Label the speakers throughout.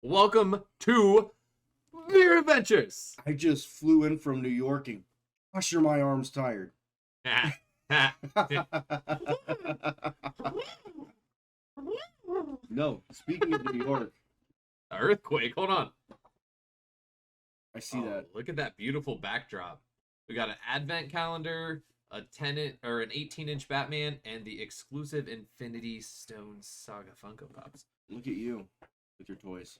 Speaker 1: Welcome to Beer Adventures.
Speaker 2: I just flew in from New York and gosh, are my arms tired. No, speaking of New York,
Speaker 1: Earthquake. Hold on.
Speaker 2: I see that.
Speaker 1: Look at that beautiful backdrop. We got an advent calendar, a 18-inch Batman, and the exclusive Infinity Stone Saga Funko Pops.
Speaker 2: Look at you with your toys.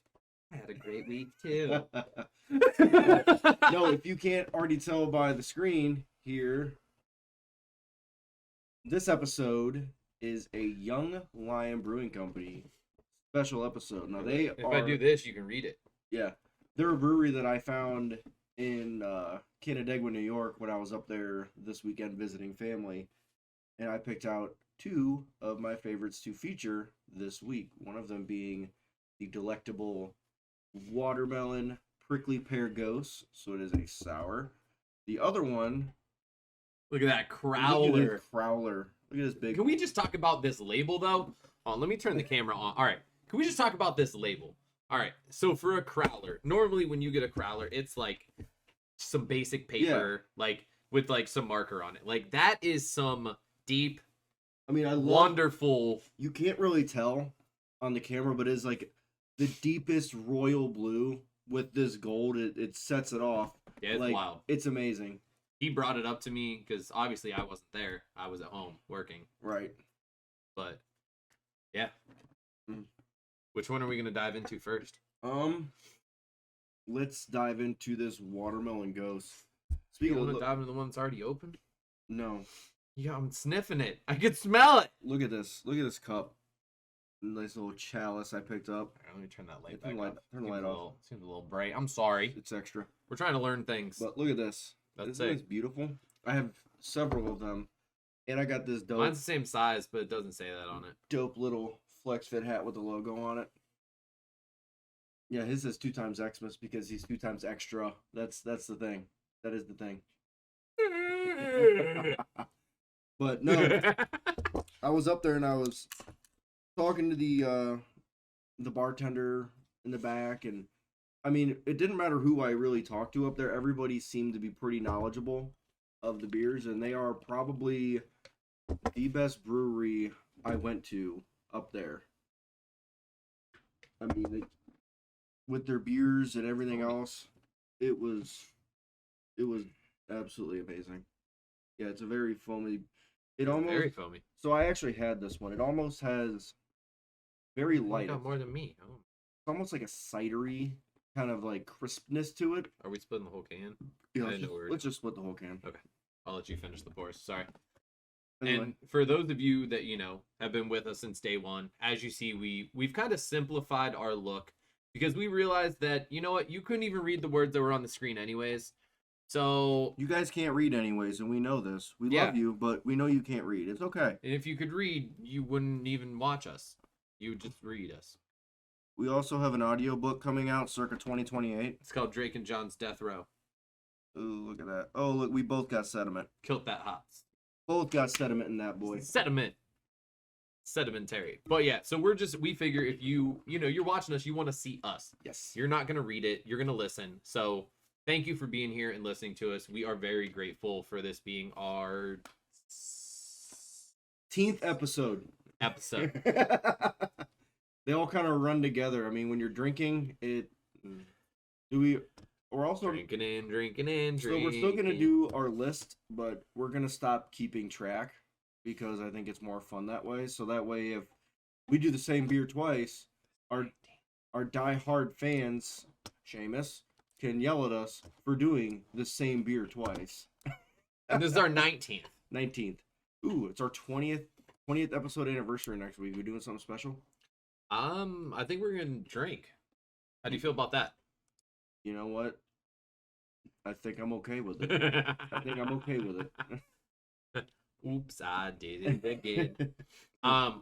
Speaker 1: I had a great week too.
Speaker 2: No, if you can't already tell by the screen here, this episode is a Young Lion Brewing Company special episode. Now
Speaker 1: if I do this, you can read it.
Speaker 2: Yeah, they're a brewery that I found in Canandaigua, New York, when I was up there this weekend visiting family, and I picked out two of my favorites to feature this week. One of them being the delectable watermelon prickly pear ghost, so it is a sour. The other one,
Speaker 1: look at that crowler.
Speaker 2: Look at this big.
Speaker 1: Can we just talk about this label though? Oh, let me turn the camera on. All right, can we just talk about this label? All right, so for a crowler, normally when you get a crowler, it's like some basic paper, like with like some marker on it. Like that is some deep, wonderful.
Speaker 2: You can't really tell on the camera, but it's like the deepest royal blue with this gold. It sets it off.
Speaker 1: Yeah, it's wild.
Speaker 2: It's amazing.
Speaker 1: He brought it up to me because obviously I wasn't there. I was at home working.
Speaker 2: Right.
Speaker 1: But yeah. Which one are we gonna dive into first?
Speaker 2: Let's dive into this watermelon ghost.
Speaker 1: Speaking of dive into the one that's already open?
Speaker 2: No.
Speaker 1: Yeah, I'm sniffing it. I can smell it.
Speaker 2: Look at this. Look at this cup. Nice little chalice I picked up.
Speaker 1: Let me turn that light
Speaker 2: back
Speaker 1: off.
Speaker 2: Turn the light off.
Speaker 1: Seems a little bright. I'm sorry.
Speaker 2: It's extra.
Speaker 1: We're trying to learn things.
Speaker 2: But look at this. Isn't this beautiful? I have several of them. And I got this dope.
Speaker 1: Mine's the same size, but it doesn't say that on it.
Speaker 2: Dope little flex fit hat with the logo on it. Yeah, his says 2x Xmas because he's 2x extra. That's the thing. That is the thing. But no, I was up there and I was talking to the bartender in the back, and I mean, it didn't matter who I really talked to up there. Everybody seemed to be pretty knowledgeable of the beers, and they are probably the best brewery I went to up there. I mean, with their beers and everything else, it was absolutely amazing. Yeah, it's a very foamy.
Speaker 1: Very foamy.
Speaker 2: So I actually had this one. It almost has very light.
Speaker 1: You got more than me. Oh.
Speaker 2: It's almost like a cidery kind of like crispness to it.
Speaker 1: Are we splitting the whole can?
Speaker 2: Yeah, let's just split the whole can.
Speaker 1: Okay. I'll let you finish the pours. Sorry.
Speaker 2: Anyway.
Speaker 1: And for those of you that, have been with us since day one, as you see, we've kind of simplified our look because we realized that, you know what, you couldn't even read the words that were on the screen anyways. So
Speaker 2: you guys can't read anyways, and we know this. We love you, but we know you can't read. It's okay.
Speaker 1: And if you could read, you wouldn't even watch us. You would just read us.
Speaker 2: We also have an audiobook coming out circa 2028.
Speaker 1: It's called Drake and John's Death Row.
Speaker 2: Oh, look at that. Oh, look, we both got sediment.
Speaker 1: Kilt that hops.
Speaker 2: Both got sediment in that boy.
Speaker 1: Sedimentary. But yeah, so we figure if you're watching us, you want to see us.
Speaker 2: Yes.
Speaker 1: You're not going to read it. You're going to listen. So thank you for being here and listening to us. We are very grateful for this being our
Speaker 2: 10th episode. They all kind of run together. I mean, when you're drinking, we're also
Speaker 1: drinking.
Speaker 2: So we're still gonna do our list, but we're gonna stop keeping track because I think it's more fun that way. So that way, if we do the same beer twice, our die-hard fans, Seamus, can yell at us for doing the same beer twice.
Speaker 1: And this is our 19th.
Speaker 2: 19th. Ooh, it's our 20th episode anniversary next week. We doing something special?
Speaker 1: I think we're gonna drink. How do you feel about that?
Speaker 2: You know what? I think I'm okay with it.
Speaker 1: Oops, I did it again.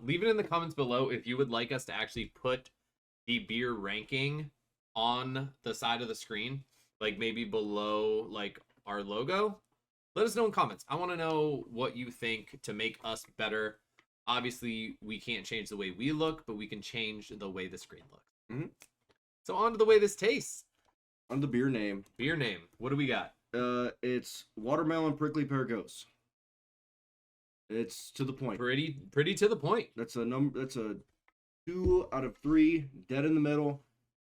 Speaker 1: Leave it in the comments below if you would like us to actually put the beer ranking on the side of the screen, like maybe below like our logo. Let us know in comments. I want to know what you think to make us better. Obviously, we can't change the way we look, but we can change the way the screen looks.
Speaker 2: Mm-hmm.
Speaker 1: So on to the way this tastes.
Speaker 2: On the beer name.
Speaker 1: Beer name. What do we got?
Speaker 2: It's watermelon prickly pear ghost. It's to the point.
Speaker 1: Pretty to the point.
Speaker 2: That's a number. That's a 2 out of 3. Dead in the middle.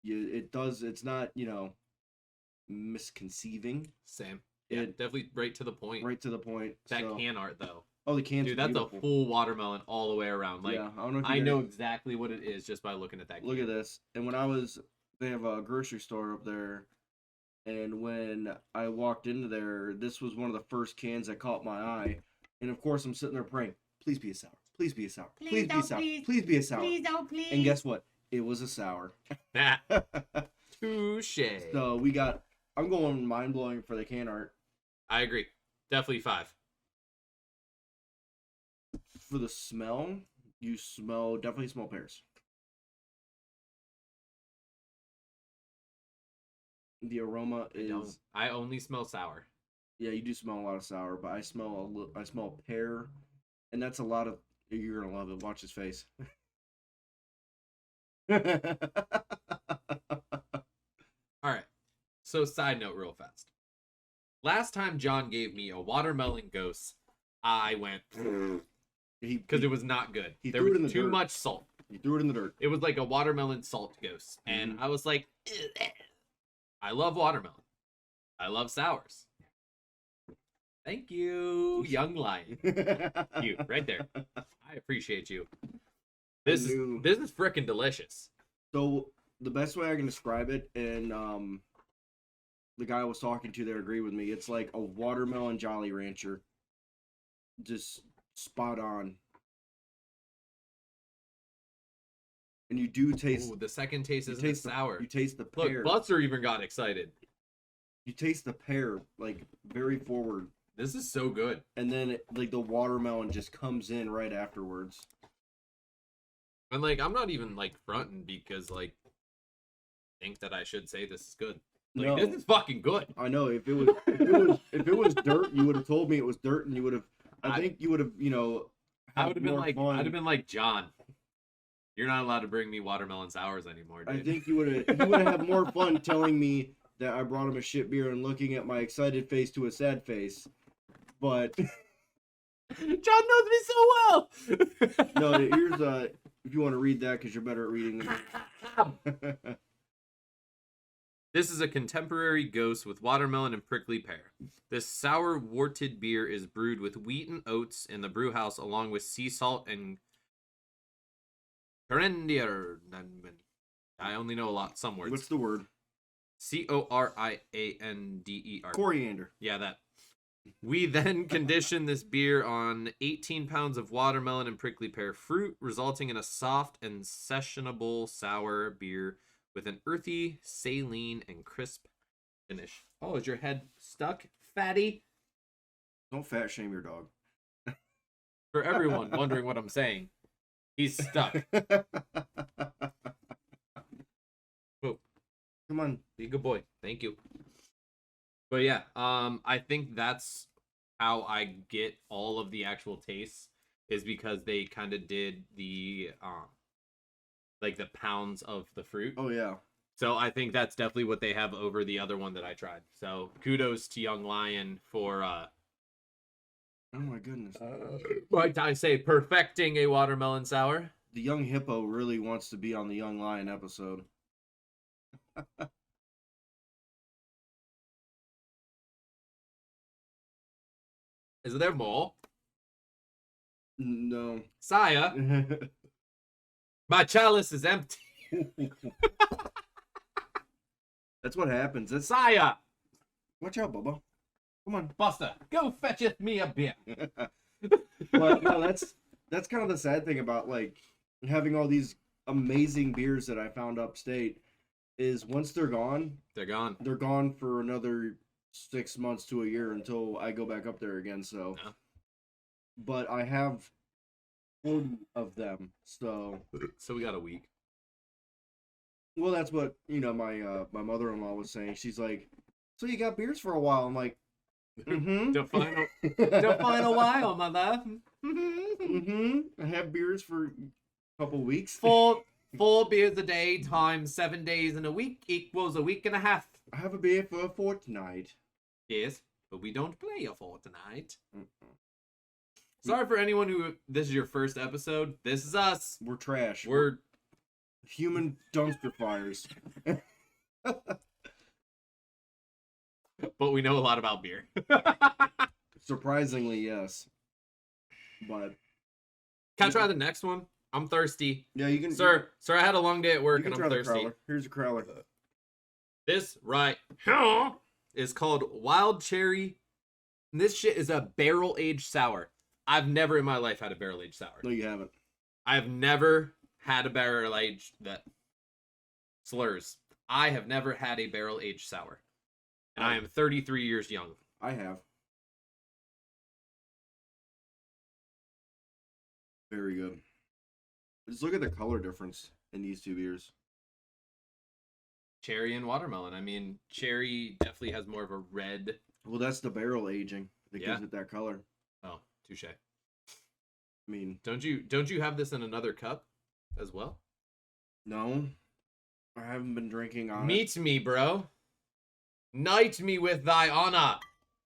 Speaker 2: It's not misconceiving.
Speaker 1: Same. Yeah, definitely right to the point.
Speaker 2: Right to the point.
Speaker 1: That can art though.
Speaker 2: Oh, the can's
Speaker 1: dude, that's
Speaker 2: beautiful.
Speaker 1: a full watermelon all the way around. Like,
Speaker 2: yeah,
Speaker 1: I know exactly what it is just by looking at that can.
Speaker 2: Look at this. And when they have a grocery store up there, and when I walked into there, this was one of the first cans that caught my eye. And of course, I'm sitting there praying, please be a sour. Please be a sour. Please be a sour. Please be a sour.
Speaker 3: Please don't, please.
Speaker 2: And guess what? It was a sour.
Speaker 1: Touche.
Speaker 2: So I'm going mind-blowing for the can art.
Speaker 1: I agree. Definitely 5.
Speaker 2: For the smell, you definitely smell pears. The aroma is...
Speaker 1: I only smell sour.
Speaker 2: Yeah, you do smell a lot of sour, but I smell pear, and that's a lot of... You're gonna love it. Watch his face.
Speaker 1: All right. So side note real fast. Last time John gave me a watermelon ghost, I went... Because it was not good. There was too much salt.
Speaker 2: He threw it in the dirt.
Speaker 1: It was like a watermelon salt ghost. And I was like, I love watermelon. I love sours. Thank you, young lion. You, right there. I appreciate you. This is freaking delicious.
Speaker 2: So the best way I can describe it, and the guy I was talking to there agreed with me, it's like a watermelon Jolly Rancher. Just spot on. And you do taste...
Speaker 1: Ooh, the second taste isn't sour.
Speaker 2: You taste the pear.
Speaker 1: Look, Buster even got excited.
Speaker 2: You taste the pear, like, very forward.
Speaker 1: This is so good.
Speaker 2: And then, the watermelon just comes in right afterwards.
Speaker 1: And, I'm not even, fronting because, I think that I should say this is good.
Speaker 2: No.
Speaker 1: This is fucking good.
Speaker 2: I know. If it was dirt, you would have told me it was dirt, and you would have... I think you would have,
Speaker 1: I would have been like, John, you're not allowed to bring me watermelon sours anymore, dude.
Speaker 2: I think you would have had more fun telling me that I brought him a shit beer and looking at my excited face to a sad face. But
Speaker 1: John knows me so well.
Speaker 2: No, here's if you want to read that because you're better at reading than me.
Speaker 1: This is a contemporary ghost with watermelon and prickly pear. This sour warted beer is brewed with wheat and oats in the brew house along with sea salt and Canandaigua. I only know some words.
Speaker 2: What's the word?
Speaker 1: Coriander.
Speaker 2: Coriander.
Speaker 1: Yeah, that. We then condition this beer on 18 pounds of watermelon and prickly pear fruit, resulting in a soft and sessionable sour beer with an earthy, saline, and crisp finish. Oh, is your head stuck, fatty?
Speaker 2: Don't fat shame your dog.
Speaker 1: For everyone wondering what I'm saying, he's stuck. Oh,
Speaker 2: come on,
Speaker 1: be a good boy. Thank you. But yeah, I think that's how I get all of the actual tastes is because they kind of did the the pounds of the fruit.
Speaker 2: Oh yeah.
Speaker 1: So I think that's definitely what they have over the other one that I tried. So kudos to Young Lion for
Speaker 2: oh my goodness.
Speaker 1: Might I say perfecting a watermelon sour?
Speaker 2: The young hippo really wants to be on the Young Lion episode.
Speaker 1: Is there more?
Speaker 2: No.
Speaker 1: Sire, my chalice is empty.
Speaker 2: That's what happens. That's...
Speaker 1: Sire!
Speaker 2: Watch out, Bubba. Come on.
Speaker 1: Buster, go fetcheth me a beer.
Speaker 2: But no, that's kind of the sad thing about having all these amazing beers that I found upstate is once they're gone.
Speaker 1: They're gone.
Speaker 2: They're gone for another 6 months to a year until I go back up there again. So,
Speaker 1: yeah.
Speaker 2: But I have 40 of them. So
Speaker 1: we got a week.
Speaker 2: Well, that's what my mother-in-law was saying. She's like, "So you got beers for a while?" I'm like, "Mm-hmm."
Speaker 1: Define a while, mother.
Speaker 2: Mm-hmm. I have beers for a couple weeks.
Speaker 1: For 4 beers a day times 7 days in a week equals a week and a half.
Speaker 2: I have a beer for a fortnight.
Speaker 1: Yes, but we don't play a fortnight.
Speaker 2: Mm-mm.
Speaker 1: Sorry for anyone who this is your first episode. This is us.
Speaker 2: We're trash.
Speaker 1: We're
Speaker 2: human dumpster fires.
Speaker 1: but we know a lot about beer.
Speaker 2: Surprisingly, yes. But
Speaker 1: can I try the next one? I'm thirsty.
Speaker 2: yeah, you can.
Speaker 1: Sir, I had a long day at work
Speaker 2: you can
Speaker 1: and
Speaker 2: try
Speaker 1: I'm
Speaker 2: the
Speaker 1: thirsty.
Speaker 2: crowler. Here's a crowler.
Speaker 1: This right here is called Wild Cherry. And this shit is a barrel-aged sour. I've never in my life had a barrel-aged sour.
Speaker 2: No, you haven't.
Speaker 1: I've never had a barrel-aged slurs. I have never had a barrel-aged sour. And I am 33 years young.
Speaker 2: I have. Very good. Just look at the color difference in these two beers.
Speaker 1: Cherry and watermelon. I mean, cherry definitely has more of a red.
Speaker 2: Well, that's the barrel aging that
Speaker 1: Yeah.
Speaker 2: gives it that color.
Speaker 1: Oh, touche.
Speaker 2: I mean,
Speaker 1: Don't you have this in another cup as well?
Speaker 2: no, I haven't been drinking on it.
Speaker 1: Meet me, bro. Knight me with thy honor.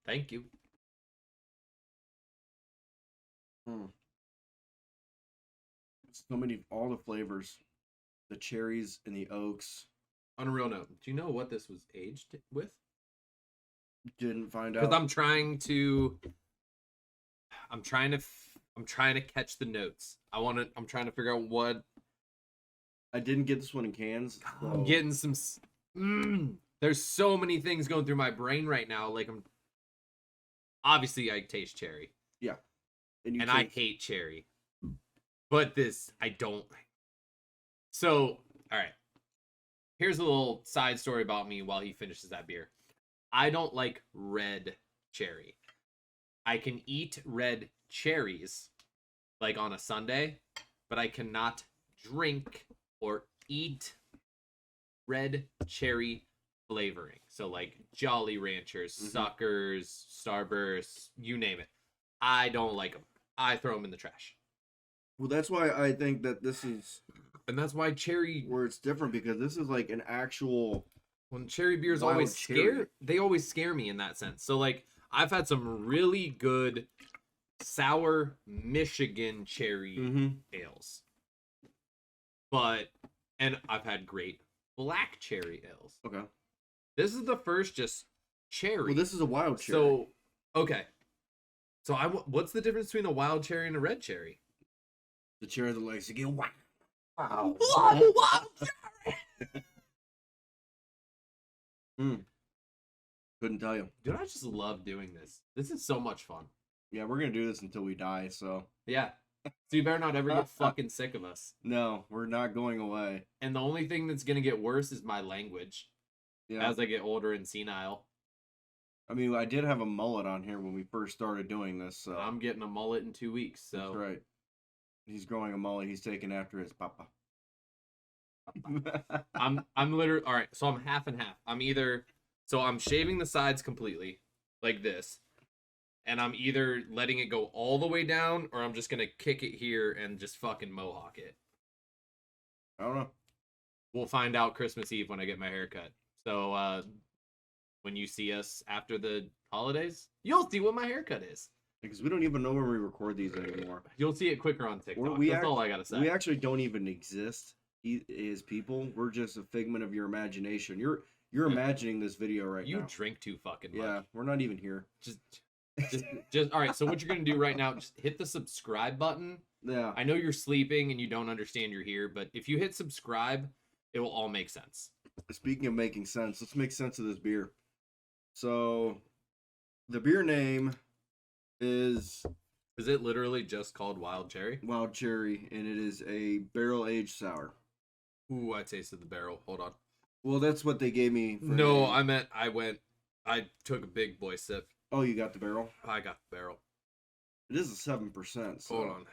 Speaker 1: Thank you.
Speaker 2: So many, all the flavors, the cherries and the oaks.
Speaker 1: On a real note, do you know what this was aged with?
Speaker 2: Didn't find
Speaker 1: Because
Speaker 2: out.
Speaker 1: I'm trying to catch the notes. I'm trying to figure out what.
Speaker 2: I didn't get this one in cans.
Speaker 1: I'm
Speaker 2: so-
Speaker 1: getting some. There's so many things going through my brain right now. Like obviously I taste cherry,
Speaker 2: and
Speaker 1: I hate cherry, but this I don't. So all right, here's a little side story about me while he finishes that beer. I don't like red cherry. I can eat red cherries like on a Sunday, but I cannot drink or eat red cherry flavoring. So like Jolly Ranchers, Suckers, Starburst, you name it. I don't like them. I throw them in the trash.
Speaker 2: Well, that's why I think that this is
Speaker 1: And that's why cherry
Speaker 2: where it's different, because this is like an actual.
Speaker 1: when cherry beers
Speaker 2: Wild
Speaker 1: always
Speaker 2: cherry.
Speaker 1: they always scare me in that sense. So like I've had some really good sour Michigan cherry ales. And I've had great black cherry ales.
Speaker 2: Okay.
Speaker 1: This is the first just cherry.
Speaker 2: Well, this is a wild cherry.
Speaker 1: So, okay. So what's the difference between a wild cherry and a red cherry?
Speaker 2: The cherry that likes to get wow.
Speaker 1: Wild cherry!
Speaker 2: Couldn't tell you.
Speaker 1: Dude, I just love doing this. This is so much fun.
Speaker 2: Yeah, we're gonna do this until we die. So
Speaker 1: Yeah. So you better not ever get fucking sick of us.
Speaker 2: no, we're not going away.
Speaker 1: And the only thing that's gonna get worse is my language
Speaker 2: Yeah.
Speaker 1: as I get older and senile.
Speaker 2: I mean, I did have a mullet on here when we first started doing this. So
Speaker 1: I'm getting a mullet in 2 weeks. So
Speaker 2: that's right. He's growing a mullet. He's taking after his papa.
Speaker 1: I'm literally all right. So I'm half and half. I'm shaving the sides completely, like this, and I'm either letting it go all the way down, or I'm just gonna kick it here and just fucking mohawk it.
Speaker 2: I don't know.
Speaker 1: We'll find out Christmas Eve when I get my haircut. So when you see us after the holidays, you'll see what my haircut is.
Speaker 2: Because we don't even know when we record these anymore.
Speaker 1: You'll see it quicker on TikTok.
Speaker 2: We
Speaker 1: That's all I gotta say.
Speaker 2: We actually don't even exist as people. We're just a figment of your imagination. You're imagining this video right
Speaker 1: You
Speaker 2: now.
Speaker 1: drink too fucking much.
Speaker 2: Yeah, we're not even here.
Speaker 1: Just all right. So what you're gonna do right now? Just hit the subscribe button.
Speaker 2: Yeah.
Speaker 1: I know you're sleeping and you don't understand you're here, but if you hit subscribe, it will all make sense.
Speaker 2: Speaking of making sense, let's make sense of this beer. So, the beer name is
Speaker 1: Is it literally just called Wild Cherry?
Speaker 2: Wild Cherry, and it is a barrel-aged sour.
Speaker 1: Ooh, I tasted the barrel. Hold on.
Speaker 2: Well, that's what they gave me. For
Speaker 1: No,
Speaker 2: the-
Speaker 1: I took a big boy sip.
Speaker 2: Oh, you got the barrel?
Speaker 1: I got the barrel.
Speaker 2: It is a 7%. So.
Speaker 1: Hold on.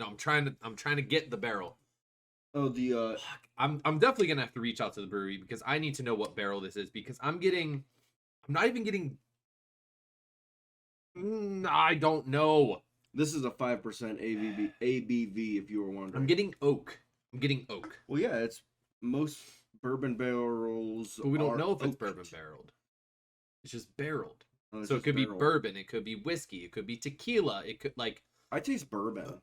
Speaker 1: I'm trying to get the barrel.
Speaker 2: Oh, the
Speaker 1: I'm definitely gonna have to reach out to the brewery because I need to know what barrel this is because I'm not even getting. I don't know.
Speaker 2: this is a 5% ABV if you were wondering.
Speaker 1: I'm getting oak. I'm getting oak.
Speaker 2: Well, yeah, it's most bourbon barrels.
Speaker 1: But we don't know if it's
Speaker 2: oaked.
Speaker 1: bourbon barreled. It's just barreled.
Speaker 2: Oh, it's
Speaker 1: So it
Speaker 2: just
Speaker 1: could be
Speaker 2: barreled.
Speaker 1: bourbon, it could be whiskey, it could be tequila, it could like
Speaker 2: I taste bourbon.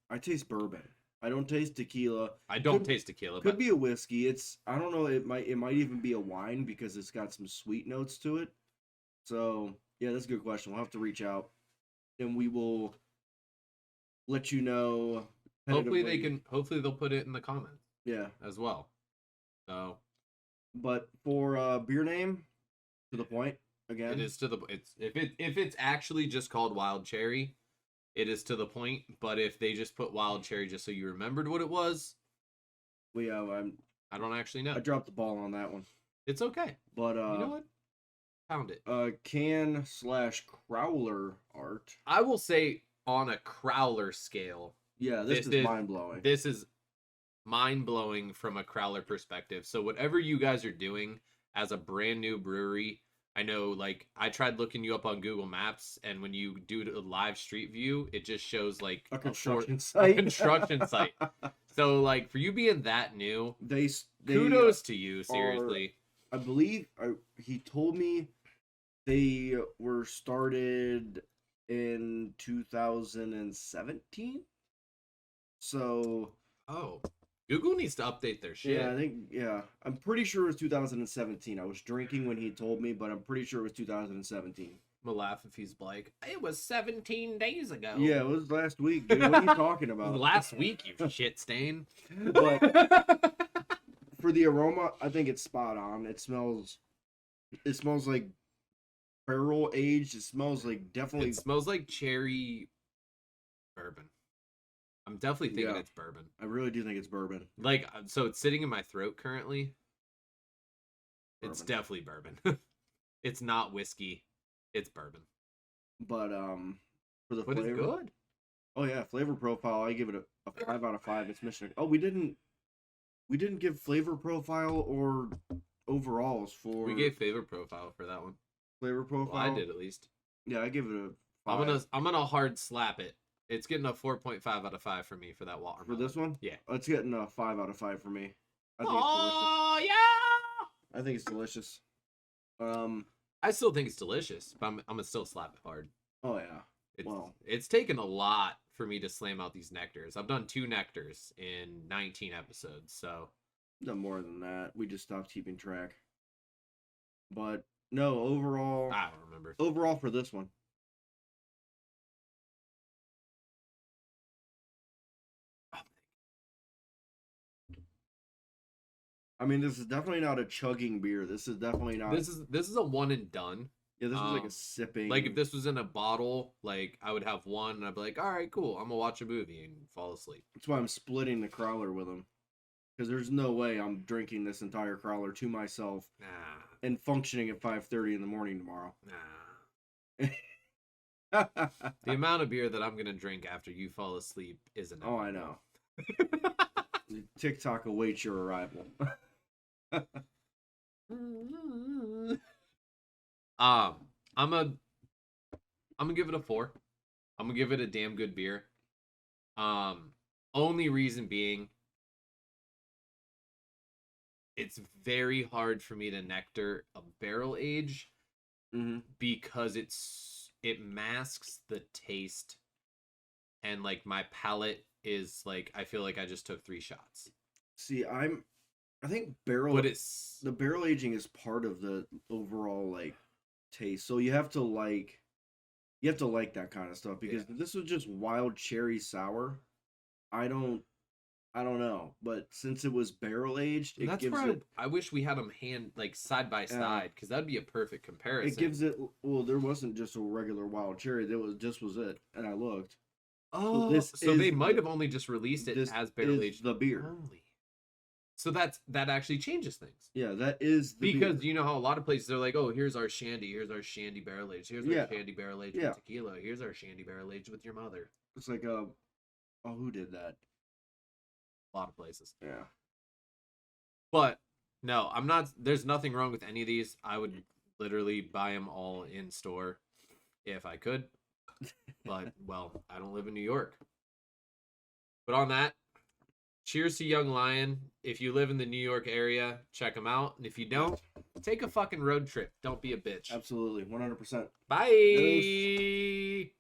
Speaker 2: I taste bourbon. I don't taste tequila.
Speaker 1: I don't
Speaker 2: Could-
Speaker 1: taste tequila,
Speaker 2: Could
Speaker 1: but
Speaker 2: be a whiskey. It's I don't know. It might even be a wine because it's got some sweet notes to it. So yeah, that's a good question. We'll have to reach out, and we will let you know.
Speaker 1: hopefully
Speaker 2: tentatively.
Speaker 1: hopefully they'll put it in the comments
Speaker 2: Yeah,
Speaker 1: as well. So
Speaker 2: but for beer name, to the point again.
Speaker 1: it is to the it's if it's actually just called wild cherry, it is to the point. But if they just put wild cherry just so you remembered what it was, I don't actually know.
Speaker 2: I dropped the ball on that one.
Speaker 1: It's okay.
Speaker 2: But
Speaker 1: You know what? Found it.
Speaker 2: can/crowler art.
Speaker 1: I will say on a crowler scale,
Speaker 2: Yeah,
Speaker 1: This
Speaker 2: is
Speaker 1: is-
Speaker 2: mind blowing.
Speaker 1: this is mind blowing from a crowler perspective. So whatever you guys are doing as a brand new brewery, I know like I tried looking you up on Google Maps, and when you do a live street view, it just shows like
Speaker 2: A
Speaker 1: a
Speaker 2: construction site.
Speaker 1: construction site. So like for you being that new,
Speaker 2: They
Speaker 1: kudos to you, seriously.
Speaker 2: I believe he told me they were started in 2017. So
Speaker 1: Oh, Google needs to update their shit.
Speaker 2: I'm pretty sure it was 2017. I was drinking when he told me, but I'm pretty sure it was 2017.
Speaker 1: I'm gonna laugh if he's like, it was 17 days ago.
Speaker 2: Yeah, it was last week, dude. What are you talking about?
Speaker 1: Last week, you shit stain.
Speaker 2: But for the aroma, I think it's spot on. It smells like barrel aged. It smells like definitely.
Speaker 1: It smells like cherry bourbon. I'm definitely thinking
Speaker 2: Yeah.
Speaker 1: it's bourbon.
Speaker 2: I really do think it's bourbon.
Speaker 1: Like, so it's sitting in my throat currently. It's
Speaker 2: Bourbon.
Speaker 1: definitely bourbon. It's not whiskey. It's bourbon.
Speaker 2: But for the
Speaker 1: But
Speaker 2: flavor,
Speaker 1: it's good.
Speaker 2: oh yeah, flavor profile, I give it a 5 out of 5. It's mission. Oh, we didn't give flavor profile or overalls for.
Speaker 1: We gave flavor profile for that one.
Speaker 2: flavor profile.
Speaker 1: Well, I did at least.
Speaker 2: Yeah, I give it a 5.
Speaker 1: I'm gonna hard slap it. It's getting a 4.5 out of 5 for me for that watermelon.
Speaker 2: For this one.
Speaker 1: Yeah.
Speaker 2: It's getting a 5 out of 5 for me. I think
Speaker 1: Oh yeah!
Speaker 2: I think it's delicious.
Speaker 1: I still think it's delicious, but I'm gonna still slap it hard.
Speaker 2: Oh yeah.
Speaker 1: It's taken a lot for me to slam out these nectars. I've done 2 nectars in 19 episodes, so
Speaker 2: Done more than that. We just stopped keeping track. But no, overall,
Speaker 1: I don't remember.
Speaker 2: overall for this one, I mean, this is definitely not a chugging beer. This is definitely not.
Speaker 1: This is a one and done.
Speaker 2: Yeah, this was like a
Speaker 1: um,
Speaker 2: sipping.
Speaker 1: Like if this was in a bottle, like I would have one and I'd be like, all right, cool, I'm gonna watch a movie and fall asleep.
Speaker 2: That's why I'm splitting the crowler with him. Because there's no way I'm drinking this entire crowler to myself
Speaker 1: Nah,
Speaker 2: and functioning at 5:30 in the morning tomorrow.
Speaker 1: nah. The amount of beer that I'm gonna drink after you fall asleep is enough.
Speaker 2: Oh, I know. TikTok awaits your arrival.
Speaker 1: I'm gonna give it a 4. I'm gonna give it a damn good beer. Only reason being, it's very hard for me to nectar a barrel age
Speaker 2: Mm-hmm.
Speaker 1: because it masks the taste, and like my palate is like, I feel like I just took 3 shots.
Speaker 2: See, I think barrel.
Speaker 1: But it's
Speaker 2: the barrel aging is part of the overall like taste. So you have to like that kind of stuff because if this was just wild cherry sour, I don't know. But since it was barrel aged, it
Speaker 1: that's
Speaker 2: gives
Speaker 1: where
Speaker 2: it
Speaker 1: I wish we had them hand like side by side, because that'd be a perfect comparison.
Speaker 2: it gives it well, there wasn't just a regular wild cherry, there was it. And I looked.
Speaker 1: Oh,
Speaker 2: this
Speaker 1: so
Speaker 2: is
Speaker 1: they might
Speaker 2: the-
Speaker 1: have only just released it
Speaker 2: This
Speaker 1: as barrel
Speaker 2: is
Speaker 1: aged
Speaker 2: the beer.
Speaker 1: only. So that actually changes things.
Speaker 2: Yeah, that is the
Speaker 1: Because
Speaker 2: beer.
Speaker 1: you know how a lot of places they're like, oh, here's our shandy barrel aged, here's
Speaker 2: Yeah.
Speaker 1: our shandy barrel aged
Speaker 2: Yeah.
Speaker 1: with tequila, here's our shandy barrel aged with your mother.
Speaker 2: It's like who did that?
Speaker 1: A lot of places.
Speaker 2: Yeah.
Speaker 1: But no, I'm not. There's nothing wrong with any of these. I would literally buy them all in store if I could. But well, I don't live in New York. But on that, cheers to Young Lion. If you live in the New York area, check them out. And if you don't, take a fucking road trip. Don't be a bitch.
Speaker 2: Absolutely, 100%.
Speaker 1: Bye.